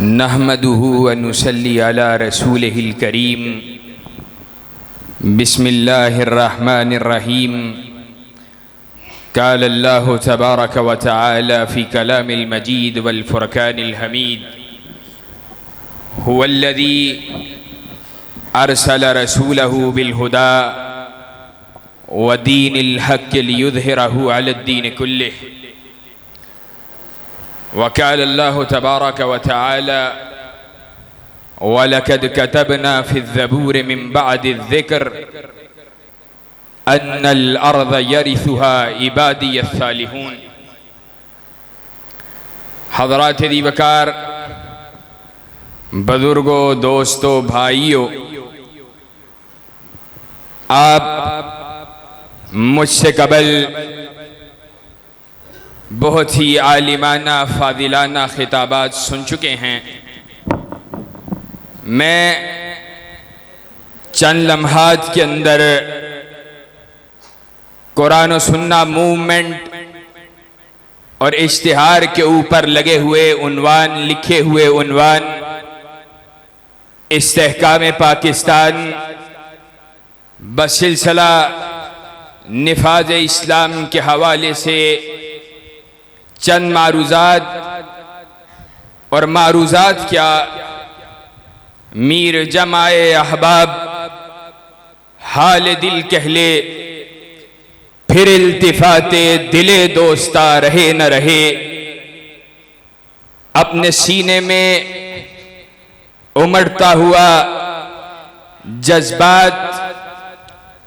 نحمده ونصلي على رسوله الكريم بسم الله الرحمن الرحيم قال الله تبارك وتعالى في كلام المجيد والفرقان الحميد هو الذي أرسل رسوله بالهدى ودين الحق ليظهره على الدين كله وقال الله تبارك وتعالى وَلَقَدْ كَتَبْنَا فِي الزَّبُورِ مِنْ بَعْدِ الذِّكْرِ أَنَّ الْأَرْضَ يَرِثُهَا عِبَادِيَ الصَّالِحُونَ۔ حضرات دی وقار، بزرگوں، دوستوں، بھائیوں، آپ مجھ سے قبل بہت ہی عالمانہ فاضلانہ خطابات سن چکے ہیں۔ میں چند لمحات کے اندر قرآن و سنہ موومنٹ اور اشتہار کے اوپر لگے ہوئے عنوان، لکھے ہوئے عنوان استحکام پاکستان بسلسلہ نفاذ اسلام کے حوالے سے چند معروضات اور معروضات کیا، میر جمع احباب حال دل کہہ لے، پھر التفات دل دوستہ رہے نہ رہے، اپنے سینے میں امڑتا ہوا جذبات،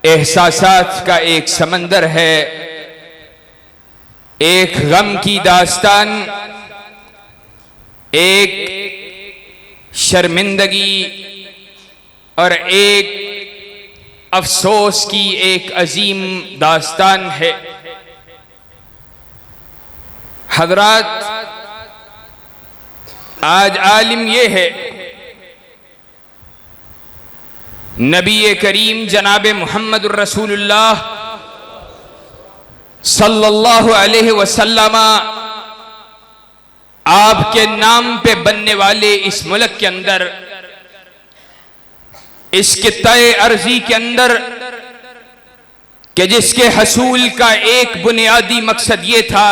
احساسات کا ایک سمندر ہے، ایک غم کی داستان، ایک شرمندگی اور ایک افسوس کی ایک عظیم داستان ہے۔ حضرات، آج عالم یہ ہے، نبی کریم جناب محمد الرسول اللہ صلی اللہ علیہ وسلم آپ کے نام پہ بننے والے اس ملک کے اندر، اس خطۂ ارضی کے اندر، کہ جس کے حصول کا ایک بنیادی مقصد یہ تھا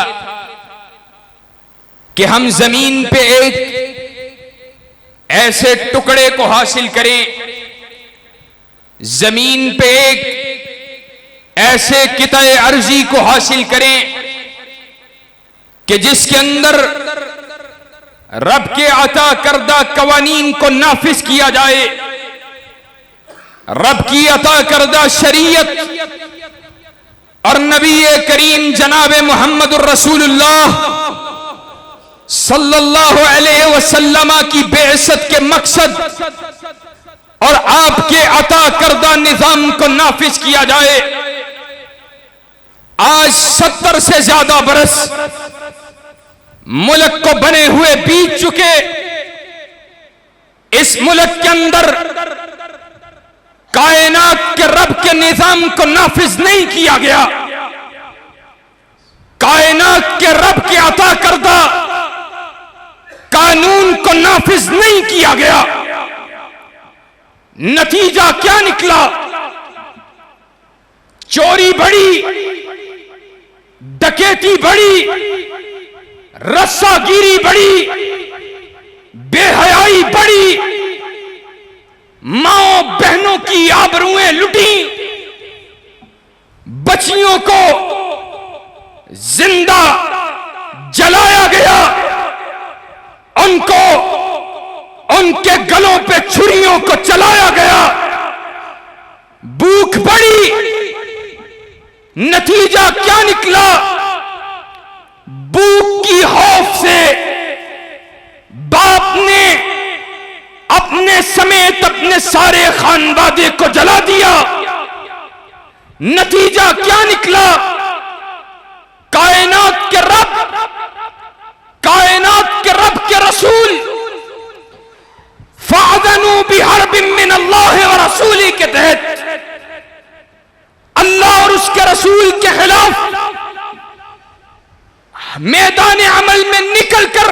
کہ ہم زمین پہ ایک ایسے ٹکڑے کو حاصل کریں، زمین پہ ایک ایسے خطۂ ارضی کو حاصل کریں کہ جس کے اندر رب کے عطا کردہ قوانین کو نافذ کیا جائے، رب کی عطا کردہ شریعت اور نبی کریم جناب محمد الرسول اللہ صلی اللہ علیہ وسلم کی بعثت کے مقصد اور آپ کے عطا کردہ نظام کو نافذ کیا جائے۔ آج 70 سے زیادہ برس ملک کو بنے ہوئے بیت چکے، اس ملک کے اندر کائنات کے رب کے نظام کو نافذ نہیں کیا گیا، کائنات کے رب کے عطا کردہ قانون کو نافذ نہیں کیا گیا۔ نتیجہ کیا نکلا؟ چوری بڑھی، ڈکیتی بڑھی، رسہ گیری بڑھی، بے حیائی بڑھی، ماں بہنوں کی آبروئیں لٹیں، بچیوں کو زندہ جلایا گیا، ان کو ان کے گلوں پہ چھریوں کو چلایا گیا، بھوک بڑھی۔ نتیجہ کیا نکلا؟ بھوک کی خوف سے باپ نے اپنے سمیت اپنے سارے خانوادے کو جلا دیا۔ نتیجہ کیا نکلا؟ کائنات کے رب کے رسول فَأَذَنُوا بِحَرْبٍ مِّنَ اللَّهِ وَرَسُولِهِ کے تحت اللہ اور اس کے رسول کے خلاف میدان عمل میں نکل کر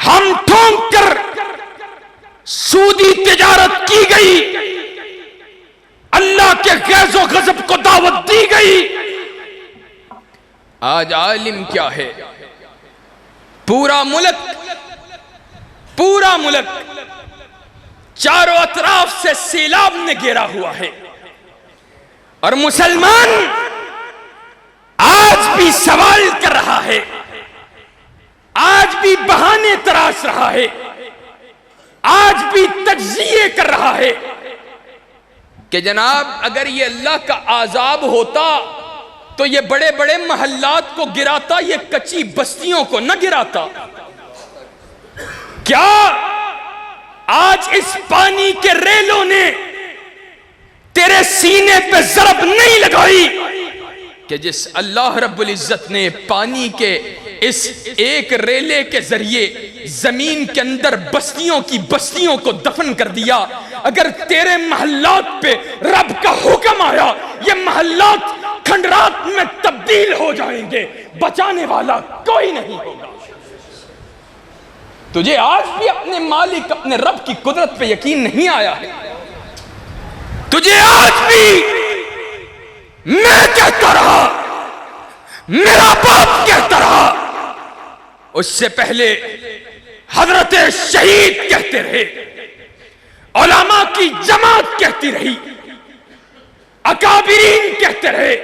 ہم ٹھونک سودی تجارت کی گئی، اللہ کے غیظ و غضب کو دعوت دی گئی۔ آج عالم کیا ہے؟ پورا ملک چاروں اطراف سے سیلاب نے گھیرا ہوا ہے، اور مسلمان آج بھی سوال کر رہا ہے، آج بھی بہانے تراش رہا ہے، آج بھی تجزیے کر رہا ہے کہ جناب اگر یہ اللہ کا عذاب ہوتا تو یہ بڑے بڑے محلات کو گراتا، یہ کچی بستیوں کو نہ گراتا۔ کیا آج اس پانی کے ریلوں نے تیرے سینے پہ ضرب نہیں لگائی کہ جس اللہ رب العزت نے پانی کے اس ایک ریلے کے ذریعے زمین کے اندر بستیوں کو دفن کر دیا، اگر تیرے محلات پہ رب کا حکم آیا یہ محلات کھنڈرات میں تبدیل ہو جائیں گے، بچانے والا کوئی نہیں ہوگا۔ تجھے آج بھی اپنے مالک اپنے رب کی قدرت پہ یقین نہیں آیا ہے؟ تجھے آج بھی میں کہتا رہا، میرا باپ کہتا رہا، اس سے پہلے حضرت شہید کہتے رہے، علماء کی جماعت کہتی رہی، اکابرین کہتے رہے،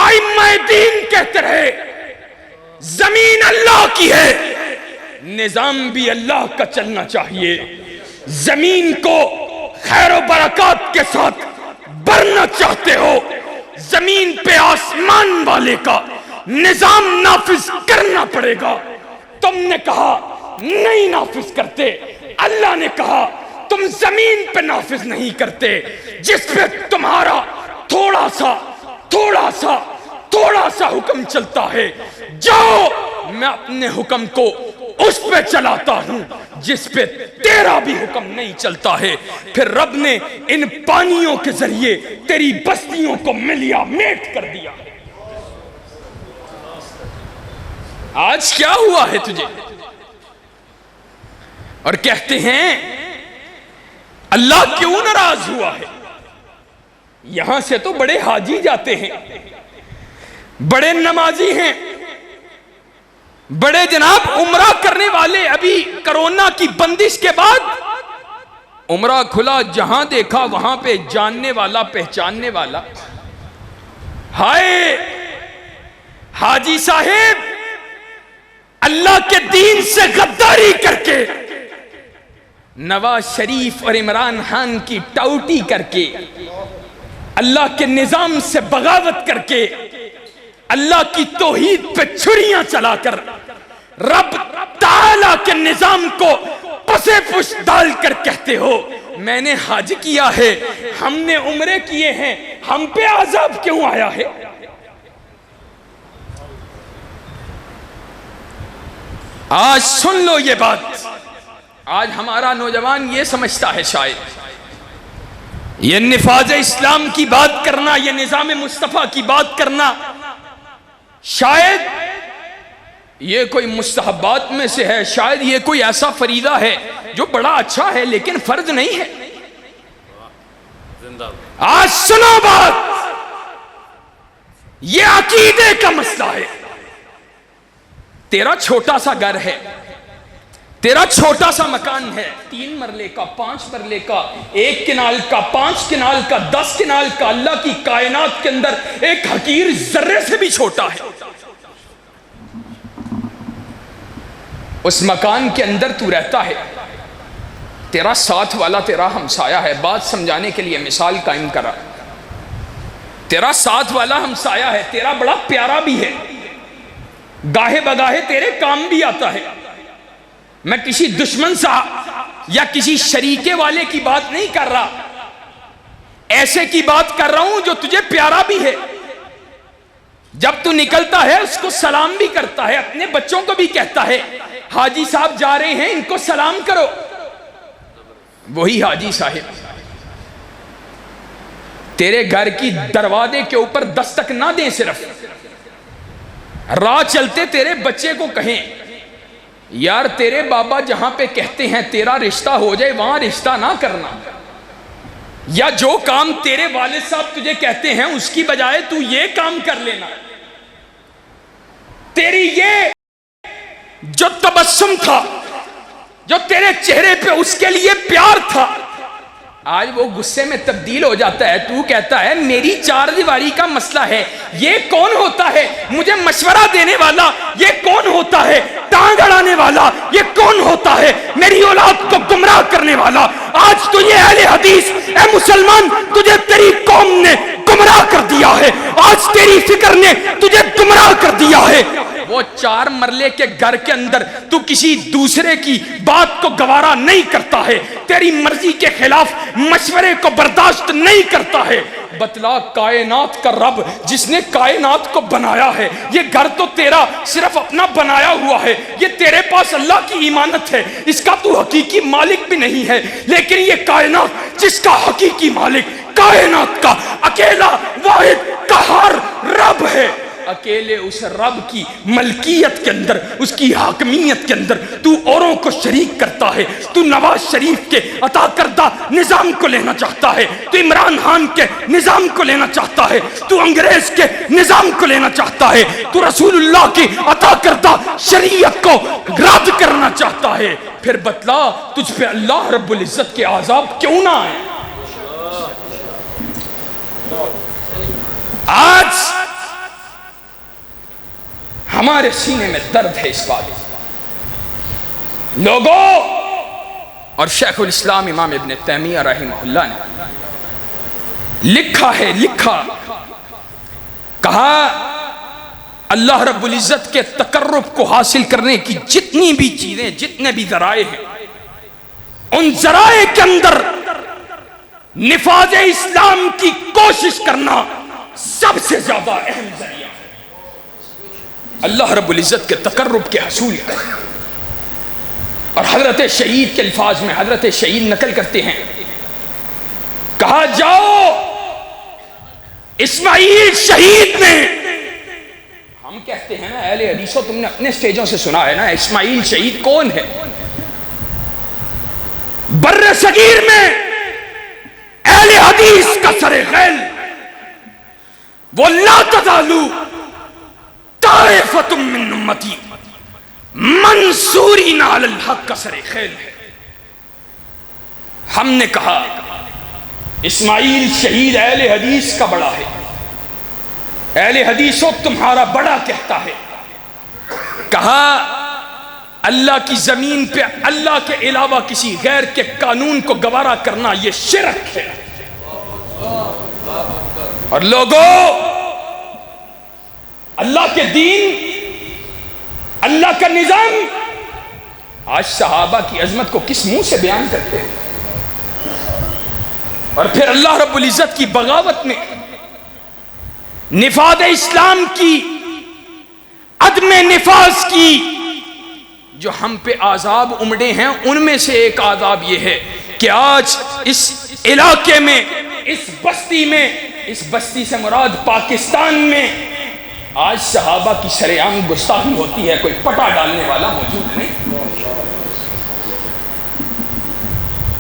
ائمہ دین کہتے رہے، زمین اللہ کی ہے، نظام بھی اللہ کا چلنا چاہیے۔ زمین کو خیر و برکات کے ساتھ بھرنا چاہتے ہو، زمین پہ آسمان والے کا نظام نافذ کرنا پڑے گا۔ تم نے کہا نہیں نافذ کرتے، اللہ نے کہا تم زمین پہ نافذ نہیں کرتے، جس پہ تمہارا تھوڑا سا حکم چلتا ہے، جاؤ میں اپنے حکم کو اس پہ چلاتا ہوں جس پہ تیرا بھی حکم نہیں چلتا ہے۔ پھر رب نے ان پانیوں کے ذریعے تیری بستیوں کو ملیا میٹ کر دیا۔ آج کیا ہوا ہے تجھے؟ اور کہتے ہیں اللہ کیوں ناراض ہوا ہے؟ یہاں سے تو بڑے حاجی جاتے ہیں، بڑے نمازی ہیں، بڑے جناب عمرہ کرنے والے۔ ابھی کرونا کی بندش کے بعد عمرہ کھلا، جہاں دیکھا وہاں پہ جاننے والا پہچاننے والا۔ ہائے حاجی صاحب، اللہ کے دین سے غداری کر کے، نواز شریف اور عمران خان کی ٹاؤٹی کر کے، اللہ کے نظام سے بغاوت کر کے، اللہ کی توحید پہ چھریاں چلا کر، رب تعالیٰ کے نظام کو پسے پش ڈال کر کہتے ہو میں نے حج کیا ہے، ہم نے عمرے کیے ہیں، ہم پہ عذاب کیوں آیا ہے؟ آج سن لو یہ بات۔ آج ہمارا نوجوان یہ سمجھتا ہے شاید یہ نفاذ اسلام کی بات کرنا، یہ نظام مصطفیٰ کی بات کرنا شاید یہ کوئی مستحبات میں سے ہے، شاید یہ کوئی ایسا فریضہ ہے جو بڑا اچھا ہے لیکن فرض نہیں ہے۔ آج سنو بات، یہ عقیدے کا مسئلہ ہے۔ تیرا چھوٹا سا گھر ہے، تیرا چھوٹا سا مکان ہے، 3 مرلے کا، 5 مرلے کا، 1 کنال کا، 5 کنال کا، 10 کنال کا، اللہ کی کائنات کے اندر ایک حقیر ذرے سے بھی چھوٹا ہے۔ اس مکان کے اندر تو رہتا ہے، تیرا ساتھ والا تیرا ہمسایہ ہے۔ بات سمجھانے کے لیے مثال قائم کرا، تیرا ساتھ والا ہمسایہ ہے، تیرا بڑا پیارا بھی ہے، گاہے بگاہے تیرے کام بھی آتا ہے۔ میں کسی دشمن سا یا کسی شریکے والے کی بات نہیں کر رہا، ایسے کی بات کر رہا ہوں جو تجھے پیارا بھی ہے۔ جب تو نکلتا ہے اس کو سلام بھی کرتا ہے، اپنے بچوں کو بھی کہتا ہے حاجی صاحب جا رہے ہیں ان کو سلام کرو۔ وہی حاجی صاحب تیرے گھر کی دروازے کے اوپر دستک نہ دیں، صرف راہ چلتے تیرے بچے کو کہیں یار تیرے بابا جہاں پہ کہتے ہیں تیرا رشتہ ہو جائے وہاں رشتہ نہ کرنا، یا جو کام تیرے والد صاحب تجھے کہتے ہیں اس کی بجائے تو یہ کام کر لینا۔ تیری یہ جو تبسم تھا، جو تیرے چہرے پہ اس کے لیے پیار تھا، آج وہ غصے میں تبدیل ہو جاتا ہے۔ تو کہتا ہے میری چار دیواری کا مسئلہ ہے، یہ کون ہوتا ہے مجھے مشورہ دینے والا؟ یہ کون ہوتا ہے ٹانگ اڑانے والا؟ یہ کون ہوتا ہے میری اولاد کو گمراہ کرنے والا؟ آج تو یہ اہل حدیث، اے مسلمان، تجھے تیری قوم نے گمراہ کر دیا ہے، آج تیری فکر نے تجھے گمراہ کر دیا ہے۔ وہ چار مرلے کے گھر کے اندر تو کسی دوسرے کی بات کو گوارا نہیں کرتا ہے، تیری مرضی کے خلاف مشورے کو برداشت نہیں کرتا ہے۔ بتلا کائنات کا رب جس نے کائنات کو بنایا ہے، یہ گھر تو تیرا صرف اپنا بنایا ہوا ہے، یہ تیرے پاس اللہ کی امانت ہے، اس کا تو حقیقی مالک بھی نہیں ہے، لیکن یہ کائنات جس کا حقیقی مالک کائنات کا اکیلا واحد قہار رب ہے، اکیلے اس رب کی ملکیت کے اندر، اس کی حاکمیت کے اندر تو اوروں کو شریک کرتا ہے۔ تو نواز شریف کے عطا کردہ نظام کو لینا چاہتا ہے، تو عمران خان کے نظام کو لینا چاہتا ہے، تو انگریز کے نظام کو لینا چاہتا ہے، تو رسول اللہ کی عطا کردہ شریعت کو رد کرنا چاہتا ہے۔ پھر بتلا تجھ پہ اللہ رب العزت کے عذاب کیوں نہ آئے؟ آج ہمارے سینے میں درد ہے اس بات لوگوں، اور شیخ الاسلام امام ابن تیمیہ رحمہ اللہ نے لکھا کہا اللہ رب العزت کے تقرب کو حاصل کرنے کی جتنی بھی چیزیں، جتنے بھی ذرائع ہیں، ان ذرائع کے اندر نفاذ اسلام کی کوشش کرنا سب سے زیادہ اہم ذریعہ ہے اللہ رب العزت کے تقرب کے حصول کا۔ اور حضرت شہید کے الفاظ میں حضرت شہید نقل کرتے ہیں، کہا جاؤ اسماعیل شہید نے، ہم کہتے ہیں نا اہل حدیثوں، تم نے اپنے سٹیجوں سے سنا ہے نا، اسماعیل شہید کون ہے؟ بر صغیر میں اہل حدیث کا سر خیل وہ لا تزالو طائفۃ من امتی منصورین علی الحق کا سر خیل ہے۔ ہم نے کہا اسماعیل شہید اہل حدیث کا بڑا ہے، اہل حدیثوں تمہارا بڑا کہتا ہے۔ کہا اللہ کی زمین پہ اللہ کے علاوہ کسی غیر کے قانون کو گوارا کرنا یہ شرک ہے۔ اور لوگوں، اللہ کے دین، اللہ کا نظام، آج صحابہ کی عظمت کو کس منہ سے بیان کرتے ہیں؟ اور پھر اللہ رب العزت کی بغاوت میں نفاذ اسلام کی، عدم نفاذ کی جو ہم پہ عذاب امڑے ہیں، ان میں سے ایک عذاب یہ ہے کہ آج اس علاقے میں، اس بستی میں، اس بستی سے مراد پاکستان میں، آج صحابہ کی شرعام گستاخی ہوتی ہے، کوئی پٹا ڈالنے والا موجود نہیں۔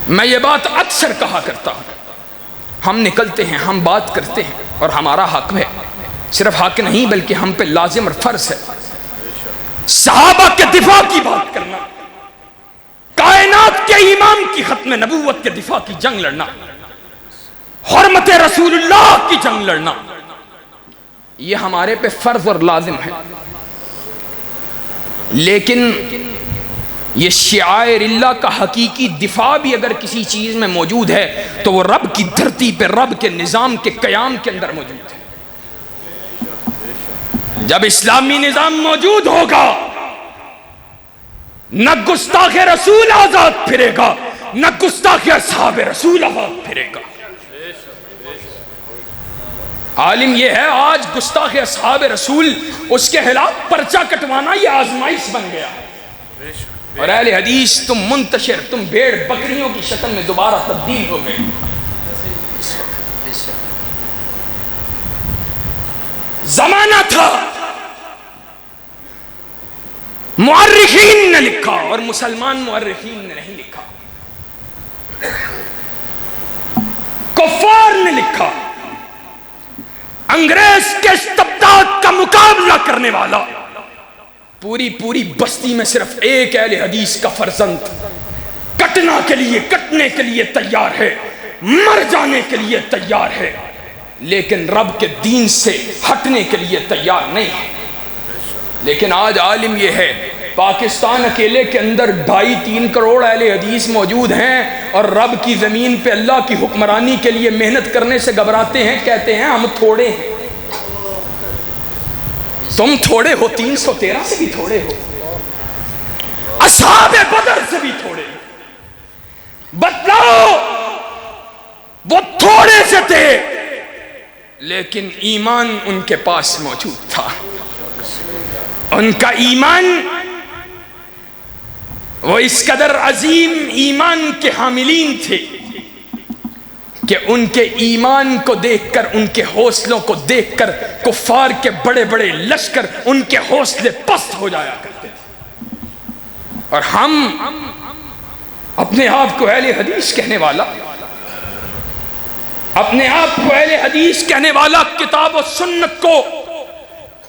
میں یہ بات اکثر کہا کرتا ہوں، ہم نکلتے ہیں، ہم بات کرتے ہیں، اور ہمارا حق ہے، صرف حق نہیں بلکہ ہم پہ لازم اور فرض ہے صحابہ کے دفاع کی بات کرنا، کائنات کے امام کی ختم نبوت کے دفاع کی جنگ لڑنا، حرمت رسول اللہ کی جنگ لڑنا، یہ ہمارے پہ فرض اور لازم ہے۔ لیکن یہ شعائر اللہ کا حقیقی دفاع بھی اگر کسی چیز میں موجود ہے تو وہ رب کی دھرتی پہ، رب کے نظام کے قیام کے اندر موجود ہے۔ جب اسلامی نظام موجود ہوگا، نہ گستاخ رسول آزاد پھرے گا، نہ گستاخ اصحاب رسول آزاد پھرے گا۔ عالم یہ ہے آج گستاخ اصحاب رسول، اس کے خلاف پرچہ کٹوانا یہ آزمائش بن گیا، اور اہل حدیث تم منتشر، تم بھیڑ بکریوں کی شکل میں دوبارہ تبدیل ہو گئے۔ زمانہ تھا مؤرخین نے لکھا اور مسلمان مؤرخین نے نہیں لکھا، کفار نے لکھا، انگریز کے استبداد کا مقابلہ کرنے والا پوری بستی میں صرف ایک اہل حدیث کا فرزند کٹنے کے لیے تیار ہے، مر جانے کے لیے تیار ہے، لیکن رب کے دین سے ہٹنے کے لیے تیار نہیں ہے۔ لیکن آج عالم یہ ہے، پاکستان اکیلے کے اندر 2.5-3 کروڑ اہل حدیث موجود ہیں، اور رب کی زمین پہ اللہ کی حکمرانی کے لیے محنت کرنے سے گھبراتے ہیں، کہتے ہیں ہم تھوڑے ہیں۔ تم تھوڑے ہو، 313 سے بھی تھوڑے ہو، اصحاب بدر سے بھی تھوڑے ہو۔ بتلاؤ، وہ تھوڑے سے تھے لیکن ایمان ان کے پاس موجود تھا۔ ان کا ایمان وہ اس قدر عظیم ایمان کے حاملین تھے کہ ان کے ایمان کو دیکھ کر، ان کے حوصلوں کو دیکھ کر کفار کے بڑے بڑے لشکر ان کے حوصلے پست ہو جایا کرتے تھے۔ اور ہم اپنے آپ کو اہل حدیث کہنے والا، اپنے آپ کو اہل حدیث کہنے والا، کتاب و سنت کو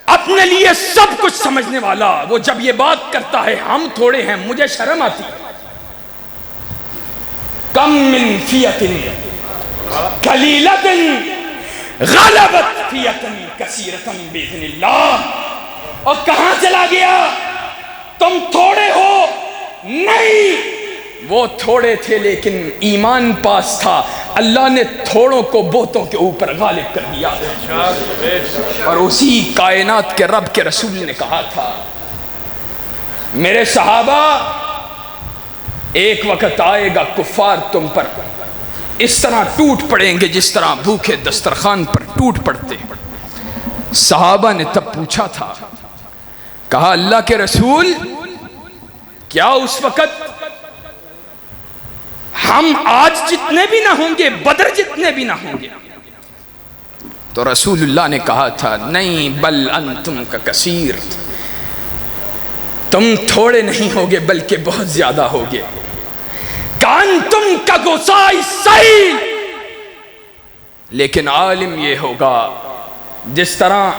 اپنے لیے سب کچھ سمجھنے والا، وہ جب یہ بات کرتا ہے ہم تھوڑے ہیں، مجھے شرم آتی۔ کم من فیۃ قلیلۃ غلبت فیۃ کثیرۃ باذن اللہ۔ اور کہاں چلا گیا؟ تم تھوڑے ہو نہیں، وہ تھوڑے تھے لیکن ایمان پاس تھا، اللہ نے تھوڑوں کو بہتوں کے اوپر غالب کر دیا۔ اور اسی کائنات کے رب کے رسول نے کہا تھا، میرے صحابہ، ایک وقت آئے گا کفار تم پر اس طرح ٹوٹ پڑیں گے جس طرح بھوکے دسترخوان پر ٹوٹ پڑتے۔ صحابہ نے تب پوچھا تھا، کہا اللہ کے رسول، کیا اس وقت ہم آج جتنے بھی نہ ہوں گے، بدر جتنے بھی نہ ہوں گے؟ تو رسول اللہ نے کہا تھا، نہیں، بل انتم کا کثیر، تم تھوڑے نہیں ہوگے بلکہ بہت زیادہ ہوگے۔ کانتم کا غصاء السیل، لیکن عالم یہ ہوگا جس طرح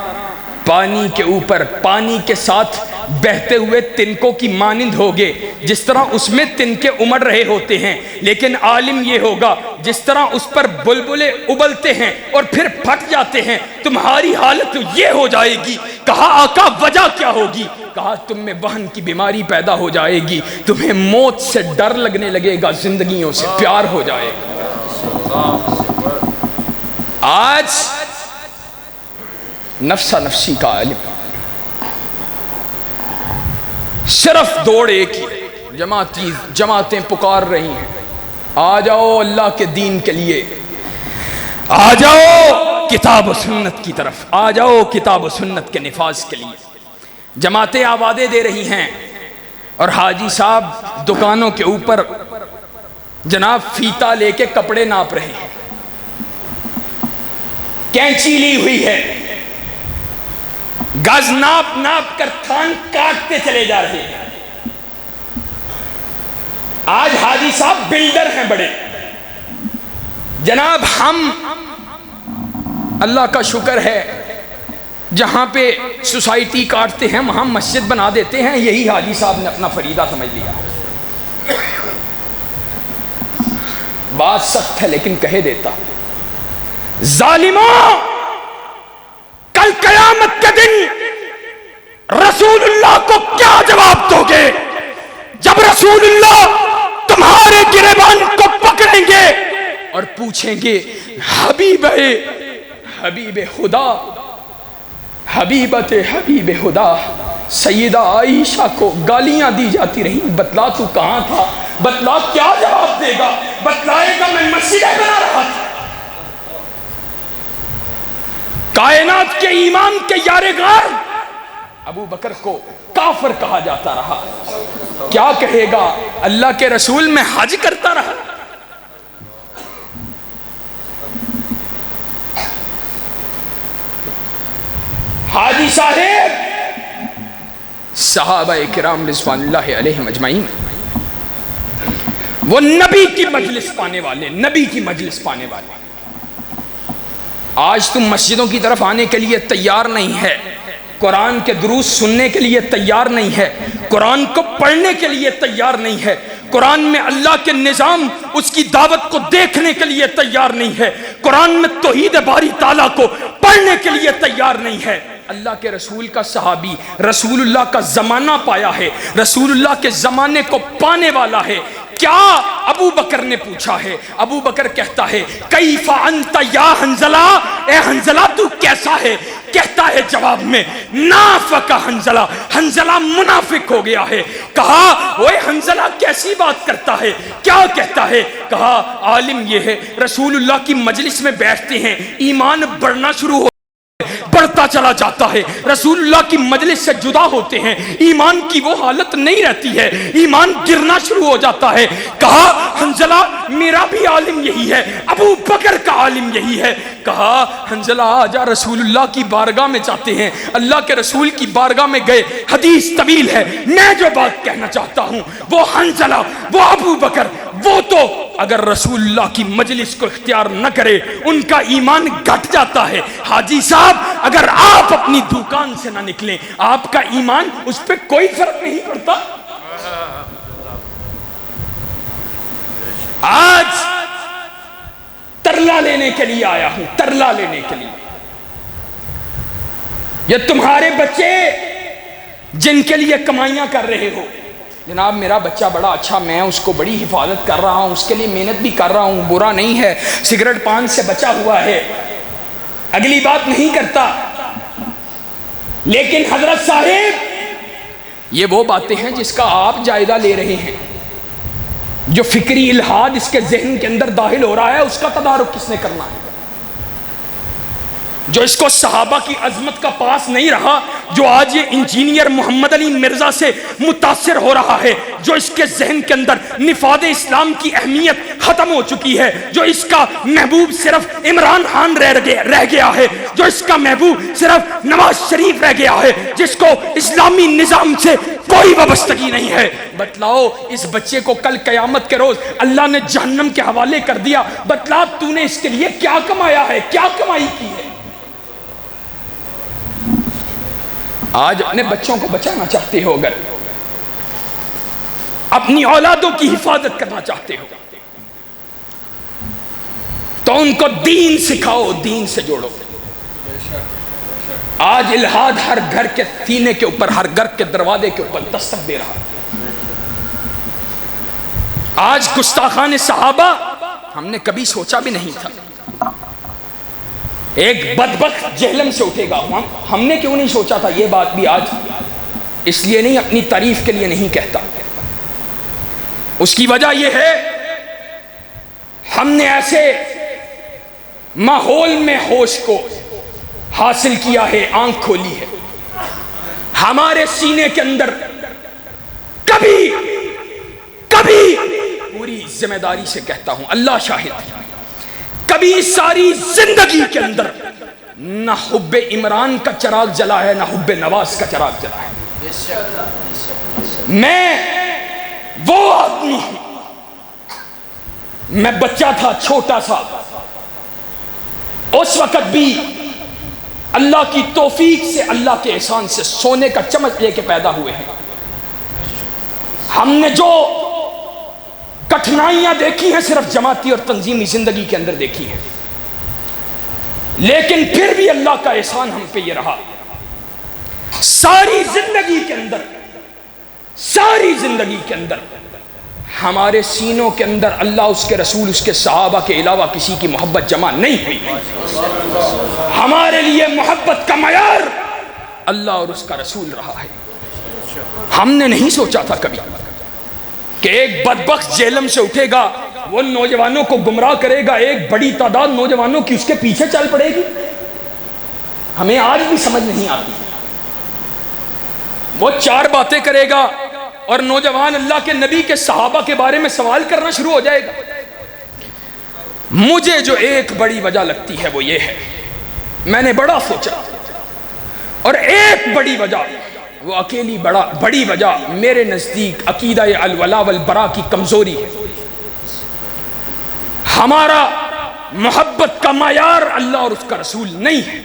پانی کے اوپر پانی کے ساتھ بہتے ہوئے تنکوں کی مانند ہوگے، جس طرح اس میں تنکے امڑ رہے ہوتے ہیں، لیکن عالم یہ ہوگا جس طرح اس پر بلبلے ابلتے ہیں اور پھر پھٹ جاتے ہیں، تمہاری حالت یہ ہو جائے گی۔ کہا آقا وجہ کیا ہوگی؟ کہا تم میں وہن کی بیماری پیدا ہو جائے گی، تمہیں موت سے ڈر لگنے لگے گا، زندگیوں سے پیار ہو جائے گا۔ آج نفسا نفسی کا عالم، صرف دوڑ ایک ہی، جماعتیں پکار رہی ہیں، آ جاؤ اللہ کے دین کے لیے، آ جاؤ کتاب و سنت کی طرف، آ جاؤ کتاب و سنت کے نفاذ کے لیے۔ جماعتیں آوازیں دے رہی ہیں اور حاجی صاحب دکانوں کے اوپر جناب فیتا لے کے کپڑے ناپ رہے ہیں، کینچی لی ہوئی ہے، گز ناپ ناپ کر تھان کاٹتے چلے جا رہے ہیں۔ آج حاجی صاحب بلڈر ہیں بڑے، جناب ہم اللہ کا شکر ہے جہاں پہ سوسائٹی کاٹتے ہیں وہاں مسجد بنا دیتے ہیں، یہی حاجی صاحب نے اپنا فریضہ سمجھ لیا۔ بات سخت ہے لیکن کہہ دیتا، ظالموں، کل قیامت کے دن رسول اللہ کو کیا جواب دو گے جب رسول اللہ تمہارے گریبان کو پکڑیں گے اور پوچھیں گے حبیب خدا، حبیبت حبیب خدا سیدہ عائشہ کو گالیاں دی جاتی رہیں، بتلا تو کہاں تھا، بتلا کیا جواب دے گا؟ بتلائے گا میں مسجدیں بنا رہا تھا۔ کائنات کے ایمان کے یار غار ابو بکر کو کافر کہا جاتا رہا، کیا کہے گا؟ اللہ کے رسول میں حج کرتا رہا۔ حاجی صاحب صحابہ کرام رضوان اللہ علیہم اجمعین وہ نبی کی مجلس پانے والے، نبی کی مجلس پانے والے. آج تم مسجدوں کی طرف آنے کے لیے تیار نہیں ہے، قرآن کے دروس سننے کے لیے تیار نہیں ہے، قرآن کو پڑھنے کے لیے تیار نہیں ہے، قرآن میں اللہ کے نظام اس کی دعوت کو دیکھنے کے لیے تیار نہیں ہے، قرآن میں توحید باری تعالیٰ کو پڑھنے کے لیے تیار نہیں ہے. اللہ کے رسول کا صحابی رسول اللہ کا زمانہ پایا ہے، رسول اللہ کے زمانے کو پانے والا ہے. کیا ابو بکر نے پوچھا ہے؟ ابو بکر کہتا ہے کیف انت یا حنظلہ، اے حنظلہ تو کیسا ہے؟ کہتا ہے جواب میں نافق حنظلہ، حنظلہ منافق ہو گیا ہے. کہا اوے حنظلہ کیسی بات کرتا ہے؟ کیا کہتا ہے؟ کہا عالم یہ ہے رسول اللہ کی مجلس میں بیٹھتے ہیں، ایمان بڑھنا شروع ہو بڑھتا چلا جاتا ہے، رسول اللہ کی مجلس سے جدا ہوتے ہیں، ایمان کی وہ حالت نہیں رہتی ہے، ایمان گرنا شروع ہو جاتا ہے. کہا حنظلہ میرا بھی عالم یہی ہے، ابو بکر کا عالم یہی ہے. کہا حنظلہ آجا رسول اللہ کی بارگاہ میں جاتے ہیں. اللہ کے رسول کی بارگاہ میں گئے، حدیث طویل ہے، میں جو بات کہنا چاہتا ہوں وہ حنظلہ، وہ ابو بکر، وہ تو اگر رسول اللہ کی مجلس کو اختیار نہ کرے ان کا ایمان گھٹ جاتا ہے. حاجی صاحب اگر آپ اپنی دکان سے نہ نکلیں آپ کا ایمان اس پہ کوئی فرق نہیں پڑتا. آج ترلا لینے کے لیے آیا ہوں، ترلا لینے کے لیے. یہ تمہارے بچے جن کے لیے کمائیاں کر رہے ہو، جناب میرا بچہ بڑا اچھا، میں اس کو بڑی حفاظت کر رہا ہوں، اس کے لیے محنت بھی کر رہا ہوں، برا نہیں ہے، سگریٹ پان سے بچا ہوا ہے، اگلی بات نہیں کرتا. لیکن حضرت صاحب یہ وہ باتیں ہیں جس کا آپ جائزہ لے رہے ہیں. جو فکری الہاد اس کے ذہن کے اندر داخل ہو رہا ہے اس کا تدارک کس نے کرنا ہے؟ جو اس کو صحابہ کی عظمت کا پاس نہیں رہا، جو آج یہ انجینئر محمد علی مرزا سے متاثر ہو رہا ہے، جو اس کے ذہن کے اندر نفاذ اسلام کی اہمیت ختم ہو چکی ہے، جو اس کا محبوب صرف عمران خان رہ گیا ہے، جو اس کا محبوب صرف نواز شریف رہ گیا ہے، جس کو اسلامی نظام سے کوئی وابستگی نہیں ہے، بتلاؤ اس بچے کو کل قیامت کے روز اللہ نے جہنم کے حوالے کر دیا، بتلا تو نے اس کے لیے کیا کمایا ہے، کیا کمائی کی ہے؟ آج اپنے بچوں کو بچانا چاہتے ہو، اگر اپنی اولادوں کی حفاظت کرنا چاہتے ہو تو ان کو دین سکھاؤ، دین سے جوڑو. آج الہاد ہر گھر کے سینے کے اوپر، ہر گھر کے دروازے کے اوپر دستک دے رہا. آج گستاخان صحابہ ہم نے کبھی سوچا بھی نہیں تھا. ایک بدبخت جہلم سے اٹھے گا، ہم نے کیوں نہیں سوچا تھا؟ یہ بات بھی آج اس لیے نہیں، اپنی تعریف کے لیے نہیں کہتا. اس کی وجہ یہ ہے ہم نے ایسے ماحول میں ہوش کو حاصل کیا ہے، آنکھ کھولی ہے. ہمارے سینے کے اندر کبھی پوری ذمہ داری سے کہتا ہوں، اللہ شاہد، کبھی ساری زندگی کے اندر نہ حب عمران کا چراغ جلا ہے، نہ حب نواز کا چراغ جلا ہے. میں وہ آدمی ہوں، میں بچہ تھا چھوٹا سا، اس وقت بھی اللہ کی توفیق سے، اللہ کے احسان سے سونے کا چمچ لے کے پیدا ہوئے ہیں. ہم نے جو کٹھنائیاں دیکھی ہیں صرف جماعتی اور تنظیمی زندگی کے اندر دیکھی ہیں، لیکن پھر بھی اللہ کا احسان ہم پہ یہ رہا، ساری زندگی کے اندر ہمارے سینوں کے اندر اللہ، اس کے رسول، اس کے صحابہ کے علاوہ کسی کی محبت جمع نہیں ہوئی. ہمارے لیے محبت کا معیار اللہ اور اس کا رسول رہا ہے. ہم نے نہیں سوچا تھا کبھی کہ ایک بدبخت جہلم سے اٹھے گا، وہ نوجوانوں کو گمراہ کرے گا، ایک بڑی تعداد نوجوانوں کی اس کے پیچھے چل پڑے گی. ہمیں آج بھی سمجھ نہیں آتی. وہ 4 باتیں کرے گا اور نوجوان اللہ کے نبی کے صحابہ کے بارے میں سوال کرنا شروع ہو جائے گا. مجھے جو ایک بڑی وجہ لگتی ہے وہ یہ ہے، میں نے بڑا سوچا، اور ایک بڑی وجہ وہ اکیلی بڑی وجہ میرے نزدیک عقیدہ الولا والبرا کی کمزوری ہے. ہمارا محبت کا معیار اللہ اور اس کا رسول نہیں ہے.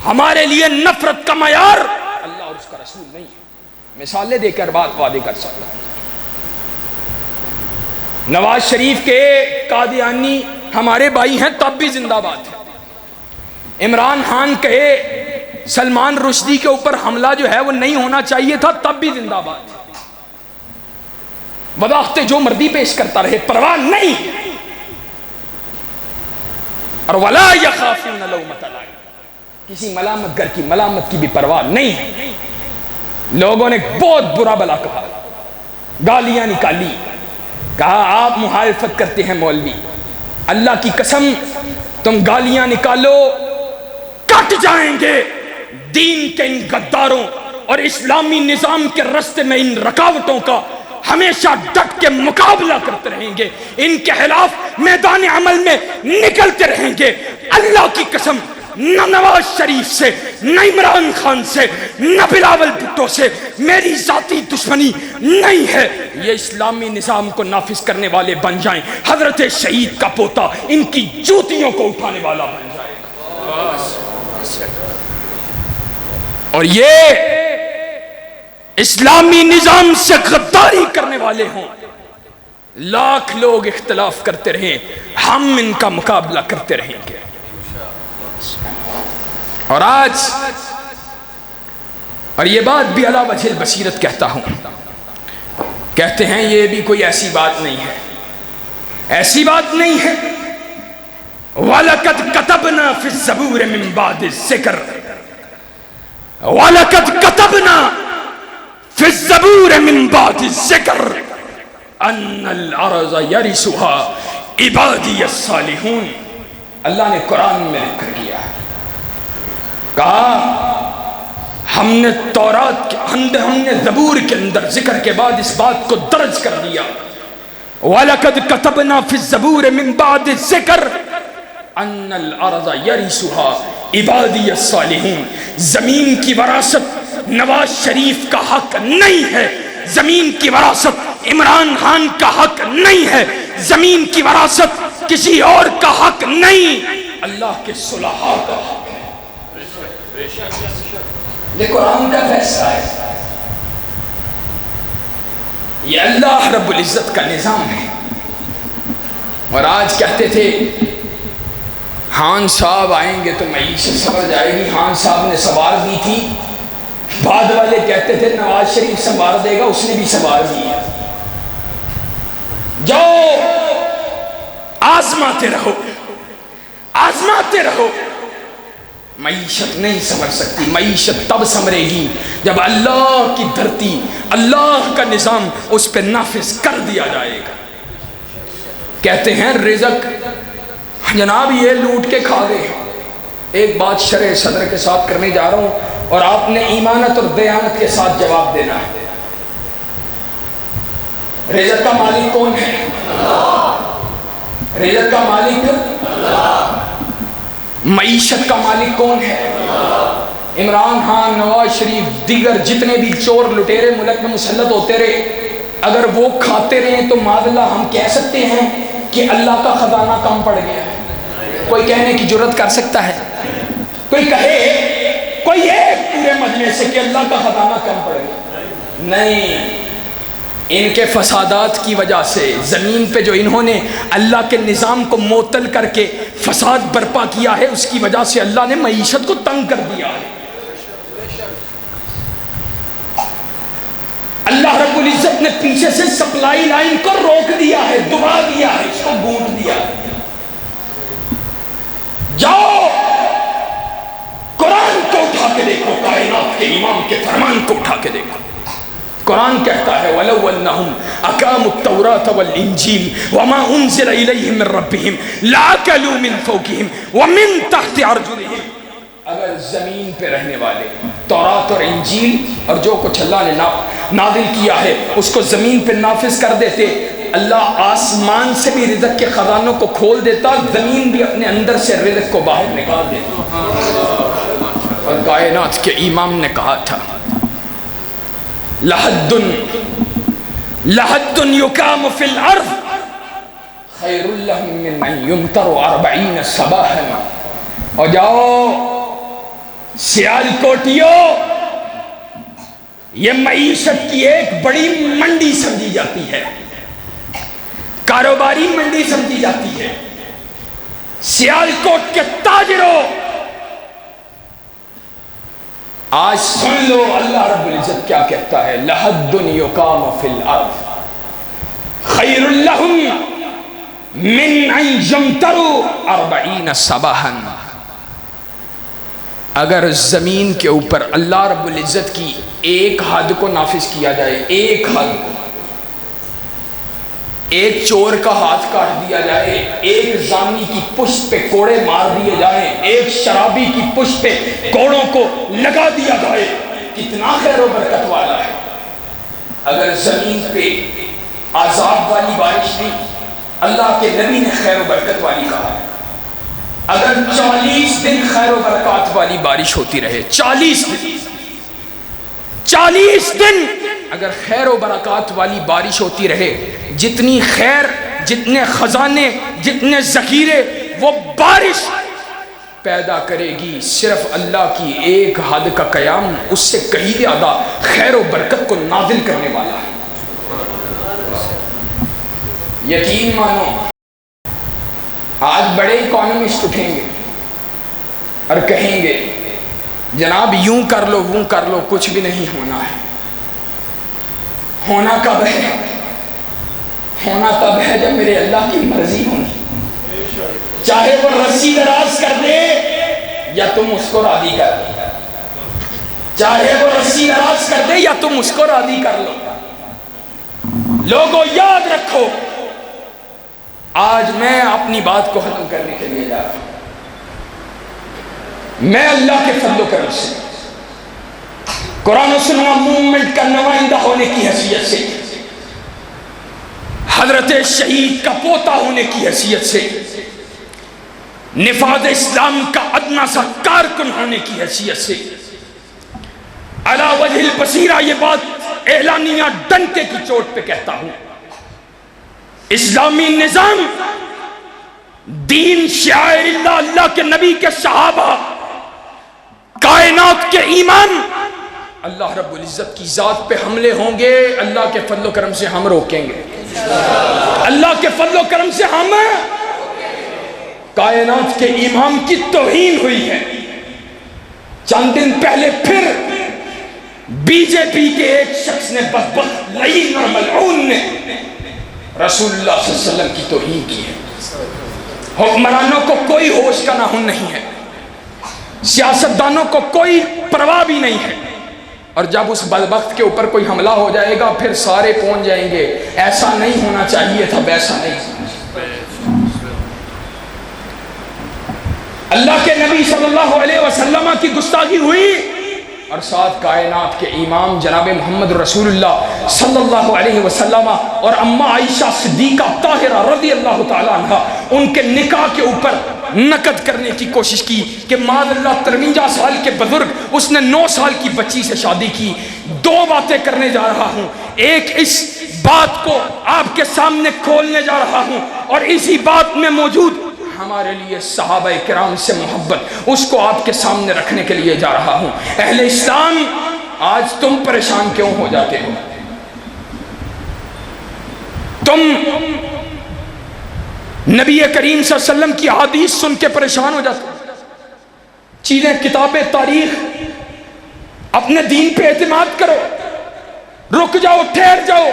ہمارے لیے نفرت کا معیار اللہ اور اس کا رسول نہیں ہے. مثالیں دے کر بات واضح کر سکتا ہوں. نواز شریف کے قادیانی ہمارے بھائی ہیں تب بھی زندہ باد ہے. عمران خان کہے سلمان رشدی کے اوپر حملہ جو ہے وہ نہیں ہونا چاہیے تھا تب بھی زندہ باد ہے. وضاحتیں جو مرضی پیش کرتا رہے پرواہ نہیں. اور ولا یخافون لومۃ لائم، کسی ملامت گر کی ملامت کی بھی پرواہ نہیں ہے. لوگوں نے بہت برا بلا کہا، گالیاں نکالی، کہا آپ مخالفت کرتے ہیں مولوی، اللہ کی قسم تم گالیاں نکالو کٹ جائیں گے. دین کے ان غداروں اور اسلامی نظام کے راستے میں ان رکاوٹوں کا ہمیشہ ڈٹ کے مقابلہ کرتے رہیں گے. ان کے خلاف میدان عمل میں نکلتے رہیں گے. اللہ کی قسم نہ نواز شریف سے، نہ عمران خان سے، نہ بلاول بھٹو سے میری ذاتی دشمنی نہیں ہے. یہ اسلامی نظام کو نافذ کرنے والے بن جائیں، حضرت شہید کا پوتا ان کی جوتیوں کو اٹھانے والا بن جائے. اور یہ اسلامی نظام سے غداری کرنے والے ہوں، لاکھ لوگ اختلاف کرتے رہیں، ہم ان کا مقابلہ کرتے رہیں گے. اور آج اور یہ بات بھی علی وجہ البصیرت کہتا ہوں، کہتے ہیں یہ بھی کوئی ایسی بات نہیں ہے، ایسی بات نہیں ہے. وَلَقَدْ كَتَبْنَا فِي الزَّبُورِ مِن بَعْدِ الذِّكْرِ وَلَقَدْ كَتَبْنَا فِي الزَّبُورِ مِن بَعْدِ الذِّكْرِ أَنَّ الْأَرْضَ يَرِثُهَا عِبَادِيَ الصَّالِحُونَ. اللہ نے قرآن میں ذکر کیا ہے، کہا ہم نے تورات ہم نے زبور کے اندر ذکر کے بعد اس بات کو درج کر دیا. وَلَقَدْ كَتَبْنَا فِي الزَّبُورِ مِن بَعْدِ الذِّكْرِ أَنَّ الْأَرْضَ يَرِثُهَا عِبَادِيَ الصَّالِحُونَ. زمین کی وراثت نواز شریف کا حق نہیں ہے، زمین کی وراثت عمران خان کا حق نہیں ہے، زمین کی وراثت کسی اور کا حق نہیں، اللہ کے صلحاء کا حق ہے. یہ قرآن کا فیصلہ ہے، یہ اللہ رب العزت کا نظام ہے. اور آج کہتے تھے خان صاحب آئیں گے تو معیشت سنور جائے گی، خان صاحب نے سوار دی تھی. بعد والے کہتے تھے نواز شریف سنوار دے گا، اس نے بھی سنوار دی ہے. جاؤ آزماتے رہو، آزماتے رہو. معیشت نہیں سنور سکتی، معیشت تب سنورے گی جب اللہ کی دھرتی، اللہ کا نظام اس پہ نافذ کر دیا جائے گا. کہتے ہیں رزق جناب یہ لوٹ کے کھا گئے. ایک بات شرع صدر کے ساتھ کرنے جا رہا ہوں اور آپ نے ایمانت اور دیانت کے ساتھ جواب دینا ہے. رزق کا مالک کون ہے؟ رزق کا مالک اللہ. معیشت کا مالک کون ہے؟ عمران خان، نواز شریف، دیگر جتنے بھی چور لٹیرے ملک میں مسلط ہوتے رہے، اگر وہ کھاتے رہے تو معاذ اللہ ہم کہہ سکتے ہیں کہ اللہ کا خزانہ کم پڑ گیا ہے؟ کوئی کہنے کی جرت کر سکتا ہے؟ کوئی کہے، کوئی یہ پورے مجمع سے کہ اللہ کا خزانہ کم پڑ گیا؟ نہیں. ان کے فسادات کی وجہ سے زمین پہ جو انہوں نے اللہ کے نظام کو معطل کر کے فساد برپا کیا ہے، اس کی وجہ سے اللہ نے معیشت کو تنگ کر دیا ہے. اللہ رب العزت نے پیچھے سے سپلائی لائن کو روک دیا ہے، دبا دیا ہے، اس کو گونٹ دیا ہے. جاؤ قرآن کو اٹھا کے دیکھو، کائنات کے امام کے فرمان کو اٹھا کے دیکھو. قرآن کہتا ہے وَلَوْ أَنَّهُمْ أَقَامُوا التَّوْرَاةَ وَالْإِنْجِيلَ وَمَا أُنزِلَ إِلَيْهِم مِّن رَّبِّهِمْ لَأَكَلُوا مِن فَوْقِهِمْ وَمِن تَحْتِ أَرْجُلِهِمْ. اگر زمین پہ رہنے والے تورات اور انجیل اور جو کچھ اللہ نے نازل کیا ہے اس کو زمین پہ نافذ کر دیتے، اللہ آسمان سے بھی رزق کے خزانوں کو کھول دیتا، زمین بھی اپنے اندر سے رزق کو باہر نکال دیتا. اور کائنات کے امام نے کہا تھا لحد یقام فی الارض خیر لہم من ان یمطروا 40 صباحا. اور جاؤ سیالکوٹیو، یہ معیشت کی ایک بڑی منڈی سمجھی جاتی ہے، کاروباری منڈی سمجھی جاتی ہے. سیالکوٹ کے تاجروں، آج سن لو اللہ رب العزت کیا کہتا ہے. لحد یقام فی الارض خیر لہم من ان یمطروا 40 صباحا. اگر زمین کے اوپر اللہ رب العزت کی ایک حد کو نافذ کیا جائے، ایک حد کو، ایک چور کا ہاتھ کاٹ دیا جائے، ایک زانی کی پشت پہ کوڑے مار دیے جائیں، ایک شرابی کی پشت پہ کوڑوں کو لگا دیا جائے، کتنا خیر و برکت والا ہے. اگر زمین پہ عذاب والی بارش نہیں، اللہ کے نبی نے خیر و برکت والی کہا ہے. اگر 40 دن خیر و برکات والی بارش ہوتی رہے، 40 دن اگر خیر و برکات والی بارش ہوتی رہے، جتنی خیر، جتنے خزانے، جتنے ذخیرے وہ بارش پیدا کرے گی، صرف اللہ کی ایک حد کا قیام اس سے کہیں زیادہ خیر و برکت کو نازل کرنے والا ہے. یقین مانو، آج بڑے اکانومسٹ اٹھیں گے اور کہیں گے جناب یوں کر لو وہ کر لو، کچھ بھی نہیں ہونا ہے. ہونا کب ہے؟ ہونا تب ہے جب میرے اللہ کی مرضی ہونی. چاہے وہ رسی دراز کر دے یا تم اس کو راضی کر دو، چاہے وہ رسی دراز کر دے یا تم اس کو راضی کر لو. لوگوں یاد رکھو، آج میں اپنی بات کو ختم کرنے کے لیے جا رہا ہوں. میں اللہ کے فضل و کرم سے قرآن و سنت موومنٹ کا نمائندہ ہونے کی حیثیت سے، حضرت شہید کا پوتا ہونے کی حیثیت سے، نفاذ اسلام کا ادنا سا کارکن ہونے کی حیثیت سے، علی وجہ البصیرہ یہ بات اعلانیہ ڈنکے کی چوٹ پہ کہتا ہوں. اسلامی نظام، دین، شعائر اللہ، اللہ کے نبی کے صحابہ، کائنات کے ایمان، اللہ رب العزت کی ذات پہ حملے ہوں گے، اللہ کے فضل و کرم سے ہم روکیں گے. اللہ کے فضل و کرم سے ہم، کائنات کے امام کی توہین ہوئی ہے. چند دن پہلے پھر بی جے پی کے ایک شخص نے، بدبخت لعین اور ملعون نے، رسول اللہ صلی اللہ علیہ وسلم کی توہین کی ہے. حکمرانوں کو کوئی ہوش کا ناخن نہیں ہے، سیاستدانوں کو کوئی پرواہ بھی نہیں ہے، اور جب اس بدبخت کے اوپر کوئی حملہ ہو جائے گا پھر سارے پہنچ جائیں گے ایسا نہیں ہونا چاہیے تھا، ویسا نہیں. اللہ کے نبی صلی اللہ علیہ وسلم کی گستاخی ہوئی، اور ساتھ کائنات کے امام جناب محمد رسول اللہ صلی اللہ علیہ وسلم اور اماں عائشہ صدیقہ طاہرہ رضی اللہ تعالیٰ عنہ، ان کے نکاح کے اوپر نقد کرنے کی کوشش کی کہ معاذ اللہ 53 سال کے بزرگ، اس نے 9 سال کی بچی سے شادی کی. 2 باتیں کرنے جا رہا ہوں، ایک اس بات کو آپ کے سامنے کھولنے جا رہا ہوں، اور اسی بات میں موجود ہمارے لیے صحابہ کرام سے محبت، اس کو آپ کے سامنے رکھنے کے لیے جا رہا ہوں. اہل اسلام، آج تم پریشان کیوں ہو جاتے ہو؟ تم نبی کریم صلی اللہ علیہ وسلم کی حدیث سن کے پریشان ہو جاتے ہو. چیزیں، کتابیں، تاریخ، اپنے دین پہ اعتماد کرو، رک جاؤ، ٹھہر جاؤ.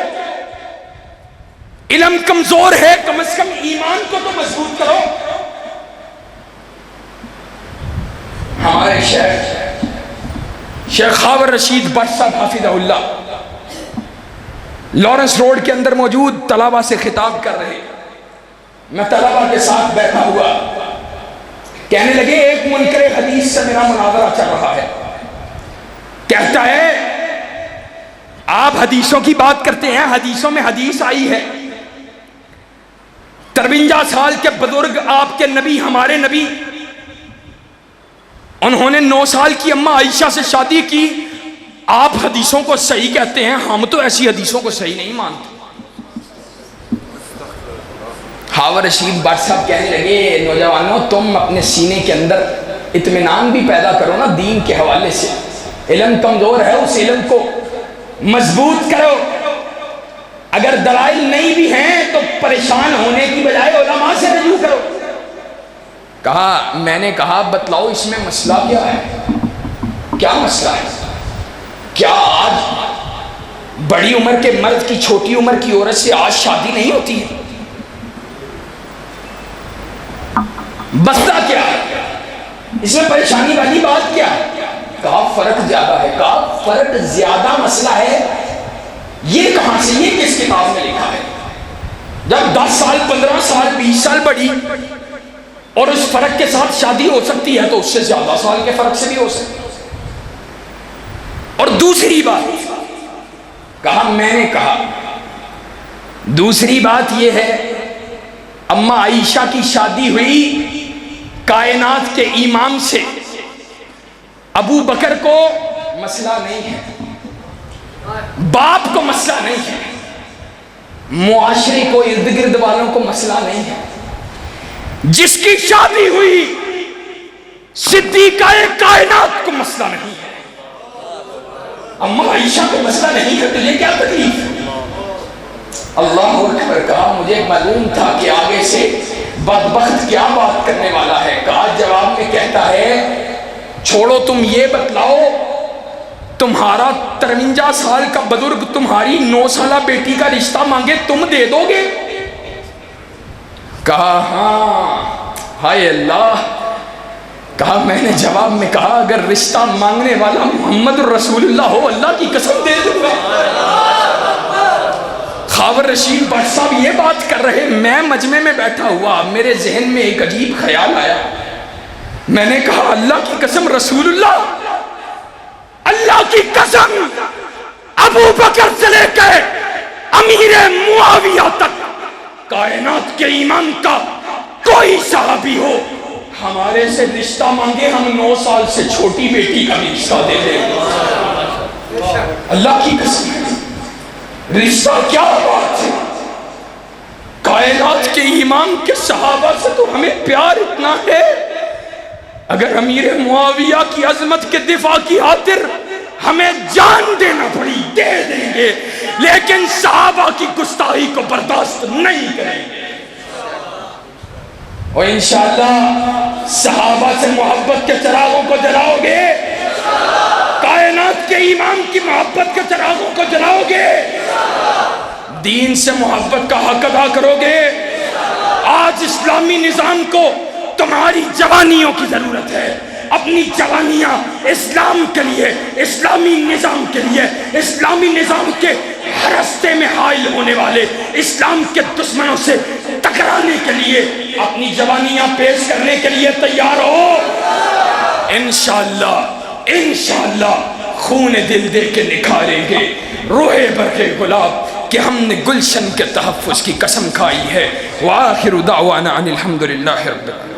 علم کمزور ہے، کم از کم ایمان کو تو مضبوط کرو. ہمارے شیخ خاور رشید بٹ صاحب حافظہ اللہ لارنس روڈ کے اندر موجود طلبہ سے خطاب کر رہے. میں طلبہ کے ساتھ بیٹھا ہوا، کہنے لگے ایک منکر حدیث سے میرا مناظرہ چل رہا ہے. کہتا ہے آپ حدیثوں کی بات کرتے ہیں، حدیثوں میں حدیث آئی ہے 53 سال کے بزرگ آپ کے نبی، ہمارے نبی، انہوں نے 9 سال کی اماں عائشہ سے شادی کی آپ حدیثوں کو صحیح کہتے ہیں، ہم تو ایسی حدیثوں کو صحیح نہیں مانتے۔ ہاور رشید بٹ صاحب کہنے لگے نوجوانوں تم اپنے سینے کے اندر اطمینان بھی پیدا کرو نا دین کے حوالے سے، علم کمزور ہے اس علم کو مضبوط کرو، اگر دلائل نہیں بھی ہیں تو پریشان ہونے کی بجائے علماء سے رجوع کرو۔ کہا میں نے کہا بتلاؤ اس میں مسئلہ کیا ہے، کیا مسئلہ ہے؟ کیا آج بڑی عمر کے مرد کی چھوٹی عمر کی عورت سے آج شادی نہیں ہوتی ہے؟ مسئلہ کیا ہے اس میں پریشانی والی بات کیا ہے؟ کہا فرق زیادہ ہے۔ کہا فرق زیادہ مسئلہ ہے یہ کہاں سے، یہ کس کتاب میں لکھا ہے؟ جب 10 سال 15 سال 20 سال بڑی اور اس فرق کے ساتھ شادی ہو سکتی ہے تو اس سے زیادہ سال کے فرق سے بھی ہو سکتی ہے۔ اور دوسری بات کہا میں نے کہا دوسری بات یہ ہے اماں عائشہ کی شادی ہوئی کائنات کے امام سے، ابو بکر کو مسئلہ نہیں ہے، باپ کو مسئلہ نہیں ہے، معاشرے کو ارد گرد والوں کو مسئلہ نہیں ہے۔ جس کی شادی ہوئی صدیقہ کائنات کو مسئلہ نہیں ہے، اماں عائشہ کو مسئلہ نہیں ہے، تجھے کیا تکلیف ہے؟ اللہ اکبر۔ کہا مجھے معلوم تھا کہ آگے سے بدبخت کیا بات کرنے والا ہے۔ کہا جواب میں کہتا ہے چھوڑو تم یہ بتلاؤ تمہارا 53 سال کا بزرگ تمہاری 9 سالہ بیٹی کا رشتہ مانگے تم دے دو گے؟ کہا ہاں ہائے اللہ۔ کہا میں نے جواب میں کہا اگر رشتہ مانگنے والا محمد رسول اللہ ہو اللہ کی قسم دے دوں گا۔ خاور رشید بٹ صاحب یہ بات کر رہے، میں مجمع میں بیٹھا ہوا، میرے ذہن میں ایک عجیب خیال آیا، میں نے کہا اللہ کی قسم رسول اللہ، اللہ کی قسم ابو بکر سے لے کے امیر معاویہ تک کائنات کے ایمان کا کوئی صحابی ہو ہمارے سے رشتہ مانگے ہم 9 سال سے چھوٹی بیٹی کا بھی رشتہ دے دیں۔ اللہ کی قسم رشتہ کیا بات ہے، کائنات کے امام کے صحابہ سے تو ہمیں پیار اتنا ہے، اگر امیر معاویہ کی عظمت کے دفاع کی خاطر ہمیں جان دینا پڑی دے دیں گے، لیکن صحابہ کی گستاخی کو برداشت نہیں کریں گے۔ اور انشاءاللہ صحابہ سے محبت کے چراغوں کو جلاؤ گے، کائنات کے امام کی محبت کے چراغوں کو جلاؤ گے، دین سے محبت کا حق ادا کرو گے۔ آج اسلامی نظام کو تمہاری جوانیوں کی ضرورت ہے، اپنی جوانیاں اسلام کے لیے، اسلامی نظام کے لیے، اسلامی نظام کے راستے میں حائل ہونے والے اسلام کے دشمنوں سے ٹکرانے کے لیے اپنی جوانیاں پیش کرنے کے لیے تیار ہو۔ انشاءاللہ انشاءاللہ خون دل دے کے نکھاریں گے روح برق گلاب کہ ہم نے گلشن کے تحفظ کی قسم کھائی ہے۔ وآخر دعوانا ان الحمدللہ رب العالمین۔